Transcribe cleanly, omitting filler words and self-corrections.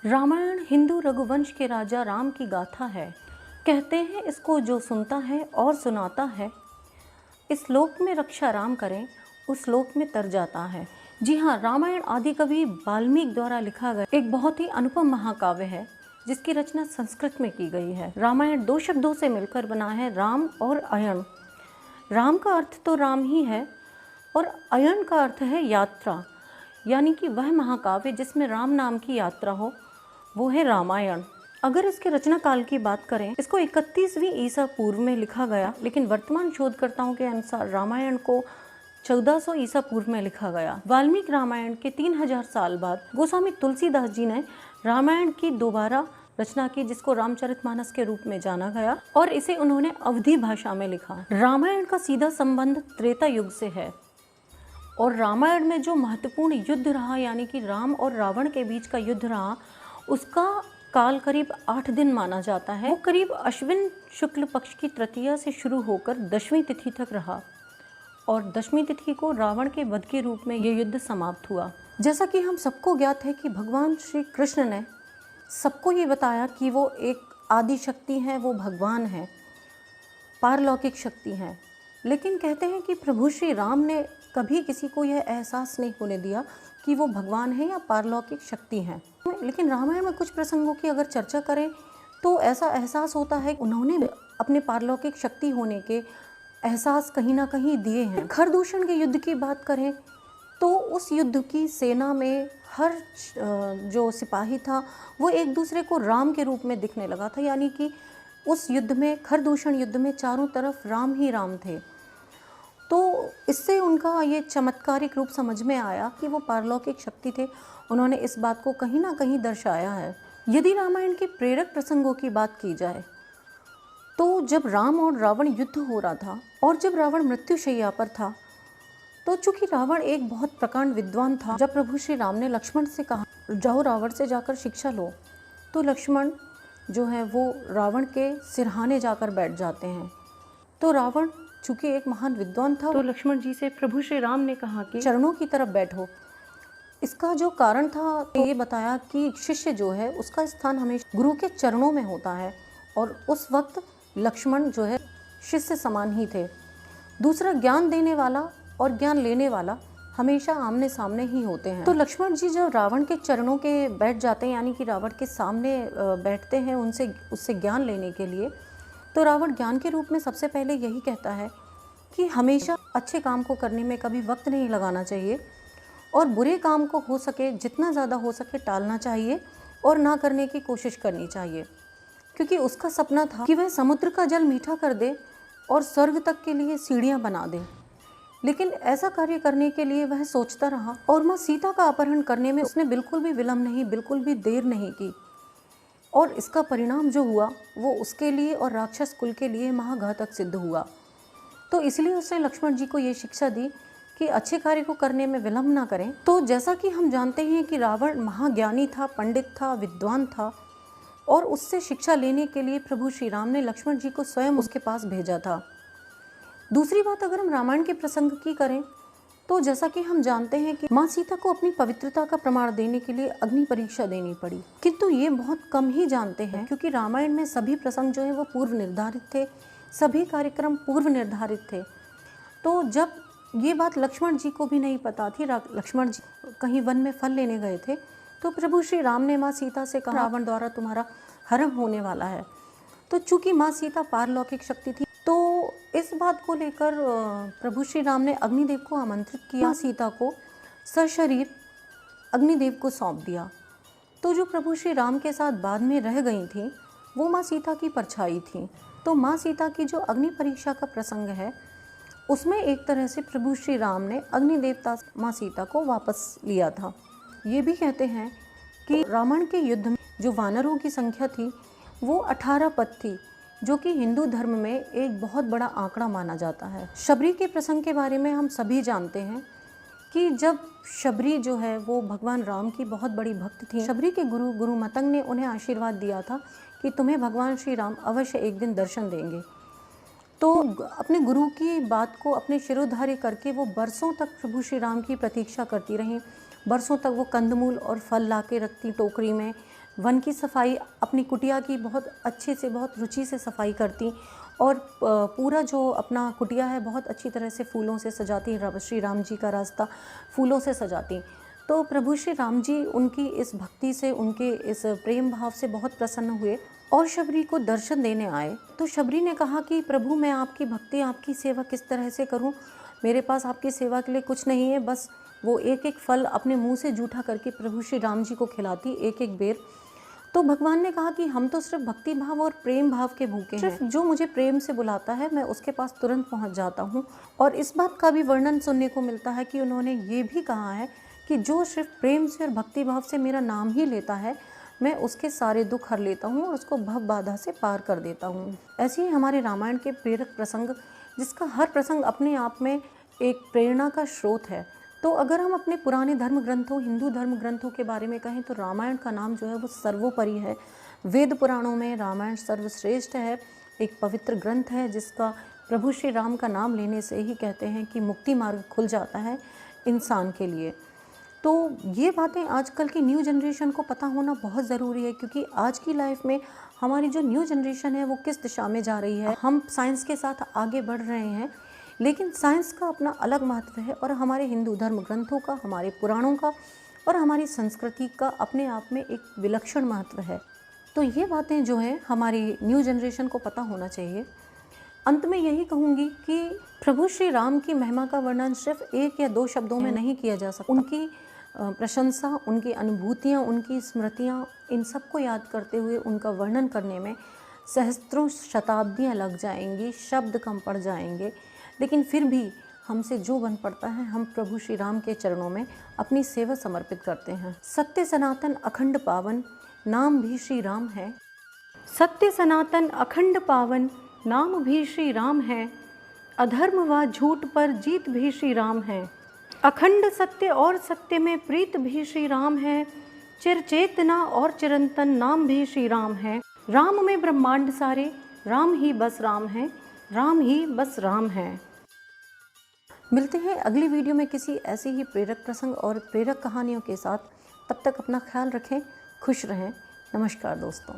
रामायण हिंदू रघुवंश के राजा राम की गाथा है। कहते हैं इसको जो सुनता है और सुनाता है, इस लोक में रक्षा राम करें, उस लोक में तर जाता है। जी हाँ, रामायण आदि कवि वाल्मीकि द्वारा लिखा गया एक बहुत ही अनुपम महाकाव्य है, जिसकी रचना संस्कृत में की गई है। रामायण दो शब्दों से मिलकर बना है, राम और अयण। राम का अर्थ तो राम ही है और अयण का अर्थ है यात्रा, यानी कि वह महाकाव्य जिसमें राम नाम की यात्रा हो, वो है रामायण। अगर इसके रचना काल की बात करें, इसको 31वीं ईसा पूर्व में लिखा गया, लेकिन वर्तमान शोधकर्ताओं के अनुसार रामायण को 1400 ईसा पूर्व में लिखा गया। वाल्मीकि रामायण के 3000 साल बाद गोस्वामी तुलसीदास जी ने रामायण की दोबारा रचना की, जिसको रामचरितमानस के रूप में जाना गया, और इसे उन्होंने अवधी भाषा में लिखा। रामायण का सीधा संबंध त्रेता युग से है और रामायण में जो महत्वपूर्ण युद्ध रहा, यानी कि राम और रावण के बीच का युद्ध रहा, उसका काल करीब 8 दिन माना जाता है। वो करीब अश्विन शुक्ल पक्ष की तृतीया से शुरू होकर दशवीं तिथि तक रहा और दशवीं तिथि को रावण के वध के रूप में ये युद्ध समाप्त हुआ। जैसा कि हम सबको ज्ञात है कि भगवान श्री कृष्ण ने सबको ये बताया कि वो एक आदि शक्ति हैं, वो भगवान हैं, पारलौकिक शक्ति हैं। लेकिन कहते हैं कि प्रभु श्री राम ने कभी किसी को यह एहसास नहीं होने दिया कि वो भगवान हैं या पारलौकिक शक्ति हैं। लेकिन रामायण में कुछ प्रसंगों की अगर चर्चा करें तो ऐसा एहसास होता है कि उन्होंने अपने पारलौकिक शक्ति होने के एहसास कहीं ना कहीं दिए हैं। खरदूषण के युद्ध की बात करें तो उस युद्ध की सेना में हर जो सिपाही था वो एक दूसरे को राम के रूप में दिखने लगा था, यानी कि उस युद्ध में, खरदूषण युद्ध में चारों तरफ राम ही राम थे। तो इससे उनका ये चमत्कारिक रूप समझ में आया कि वो पारलौकिक शक्ति थे। उन्होंने इस बात को कहीं ना कहीं दर्शाया है। यदि रामायण के प्रेरक प्रसंगों की बात की जाए तो जब राम और रावण युद्ध हो रहा था और जब रावण मृत्युशैया पर था, तो चूंकि रावण एक बहुत प्रकांड विद्वान था, जब प्रभु श्री राम ने लक्ष्मण से कहा जाओ रावण से जाकर शिक्षा लो, तो लक्ष्मण जो है वो रावण के सिरहाने जाकर बैठ जाते हैं। तो रावण चूंकि एक महान विद्वान था, तो लक्ष्मण जी से प्रभु श्री राम ने कहा कि चरणों की तरफ बैठो। इसका जो कारण था तो ये बताया कि शिष्य जो है उसका स्थान हमेशा गुरु के चरणों में होता है और उस वक्त लक्ष्मण जो है शिष्य समान ही थे। दूसरा, ज्ञान देने वाला और ज्ञान लेने वाला हमेशा आमने सामने ही होते हैं। तो लक्ष्मण जी जब रावण के चरणों के बैठ जाते हैं, यानी कि रावण के सामने बैठते हैं उससे ज्ञान लेने के लिए, तो रावण ज्ञान के रूप में सबसे पहले यही कहता है कि हमेशा अच्छे काम को करने में कभी वक्त नहीं लगाना चाहिए और बुरे काम को हो सके जितना ज़्यादा हो सके टालना चाहिए और ना करने की कोशिश करनी चाहिए, क्योंकि उसका सपना था कि वह समुद्र का जल मीठा कर दे और स्वर्ग तक के लिए सीढ़ियाँ बना दे। लेकिन ऐसा कार्य करने के लिए वह सोचता रहा और माँ सीता का अपहरण करने में उसने बिल्कुल भी विलम्ब नहीं, बिल्कुल भी देर नहीं की, और इसका परिणाम जो हुआ वो उसके लिए और राक्षस कुल के लिए महाघातक सिद्ध हुआ। तो इसलिए उसने लक्ष्मण जी को ये शिक्षा दी कि अच्छे कार्य को करने में विलम्ब ना करें। तो जैसा कि हम जानते हैं कि रावण महाज्ञानी था, पंडित था, विद्वान था, और उससे शिक्षा लेने के लिए प्रभु श्री राम ने लक्ष्मण जी को स्वयं उसके पास भेजा था। दूसरी बात, अगर हम रामायण के प्रसंग की करें तो जैसा कि हम जानते हैं कि माँ सीता को अपनी पवित्रता का प्रमाण देने के लिए अग्नि परीक्षा देनी पड़ी, किंतु ये बहुत कम ही जानते हैं, क्योंकि रामायण में सभी प्रसंग जो है वो पूर्व निर्धारित थे, सभी कार्यक्रम पूर्व निर्धारित थे। तो जब ये बात लक्ष्मण जी को भी नहीं पता थी, लक्ष्मण जी कहीं वन में फल लेने गए थे, तो प्रभु श्री राम ने माँ सीता से कहा रावण द्वारा तुम्हारा हरण होने वाला है। तो चूंकि माँ सीता पारलौकिक शक्ति थी, तो इस बात को लेकर प्रभु श्री राम ने अग्निदेव को आमंत्रित किया, सीता को सशरीर अग्निदेव को सौंप दिया। तो जो प्रभु श्री राम के साथ बाद में रह गई थी वो माँ सीता की परछाई थी। तो माँ सीता की जो अग्नि परीक्षा का प्रसंग है उसमें एक तरह से प्रभु श्री राम ने अग्निदेवता माँ सीता को वापस लिया था। ये भी कहते हैं कि रावण के युद्ध में जो वानरों की संख्या थी वो 18 पद थी, जो कि हिंदू धर्म में एक बहुत बड़ा आंकड़ा माना जाता है। शबरी के प्रसंग के बारे में हम सभी जानते हैं कि जब शबरी जो है वो भगवान राम की बहुत बड़ी भक्त थी, शबरी के गुरु मतंग ने उन्हें आशीर्वाद दिया था कि तुम्हें भगवान श्री राम अवश्य एक दिन दर्शन देंगे। तो अपने गुरु की बात को अपने शिरोधार्य करके वो बरसों तक प्रभु श्री राम की प्रतीक्षा करती रहीं। बरसों तक वो कंदमूल और फल ला के रखती टोकरी में, वन की सफाई, अपनी कुटिया की बहुत अच्छे से, बहुत रुचि से सफाई करती और पूरा जो अपना कुटिया है बहुत अच्छी तरह से फूलों से सजाती। श्री राम जी का रास्ता फूलों से सजाती। तो प्रभु श्री राम जी उनकी इस भक्ति से, उनके इस प्रेम भाव से बहुत प्रसन्न हुए और शबरी को दर्शन देने आए। तो शबरी ने कहा कि प्रभु, मैं आपकी भक्ति, आपकी सेवा किस तरह से करूं? मेरे पास आपकी सेवा के लिए कुछ नहीं है। बस वो एक एक फल अपने मुंह से जूठा करके प्रभु श्री राम जी को खिलाती, एक एक बेर। तो भगवान ने कहा कि हम तो सिर्फ भक्ति भाव और प्रेम भाव के भूखे हैं। सिर्फ जो मुझे प्रेम से बुलाता है मैं उसके पास तुरंत पहुंच जाता हूं। और इस बात का भी वर्णन सुनने को मिलता है कि उन्होंने ये भी कहा है कि जो सिर्फ प्रेम से और भक्ति भाव से मेरा नाम ही लेता है, मैं उसके सारे दुख हर लेता हूँ और उसको भव बाधा से पार कर देता हूँ। ऐसे ही हमारे रामायण के प्रेरक प्रसंग, जिसका हर प्रसंग अपने आप में एक प्रेरणा का स्रोत है। तो अगर हम अपने पुराने धर्म ग्रंथों, हिंदू धर्म ग्रंथों के बारे में कहें तो रामायण का नाम जो है वो सर्वोपरि है। वेद पुराणों में रामायण सर्वश्रेष्ठ है, एक पवित्र ग्रंथ है जिसका प्रभु श्री राम का नाम लेने से ही कहते हैं कि मुक्ति मार्ग खुल जाता है इंसान के लिए। तो ये बातें आजकल की न्यू जनरेशन को पता होना बहुत ज़रूरी है, क्योंकि आज की लाइफ में हमारी जो न्यू जनरेशन है वो किस दिशा में जा रही है। हम साइंस के साथ आगे बढ़ रहे हैं, लेकिन साइंस का अपना अलग महत्व है और हमारे हिंदू धर्म ग्रंथों का, हमारे पुराणों का और हमारी संस्कृति का अपने आप में एक विलक्षण महत्व है। तो ये बातें जो हैं हमारी न्यू जनरेशन को पता होना चाहिए। अंत में यही कहूँगी कि प्रभु श्री राम की महिमा का वर्णन सिर्फ एक या दो शब्दों में नहीं किया जा सकता। उनकी प्रशंसा, उनकी अनुभूतियाँ, उनकी स्मृतियाँ, इन सबको याद करते हुए उनका वर्णन करने में सहस्त्रों शताब्दियाँ लग जाएंगी, शब्द कम पड़ जाएंगे। लेकिन फिर भी हमसे जो बन पड़ता है, हम प्रभु श्री राम के चरणों में अपनी सेवा समर्पित करते हैं। सत्य सनातन अखंड पावन, नाम भी श्री राम है। सत्य सनातन अखंड पावन, नाम भी श्री राम है। अधर्म व झूठ पर जीत भी श्री राम है। अखंड सत्य और सत्य में प्रीत भी श्री राम है। चिर चेतना और चिरंतन नाम भी श्री राम है। राम में ब्रह्मांड सारे, राम ही बस राम है, राम ही बस राम है। मिलते हैं अगली वीडियो में किसी ऐसे ही प्रेरक प्रसंग और प्रेरक कहानियों के साथ। तब तक अपना ख्याल रखें, खुश रहें। नमस्कार दोस्तों।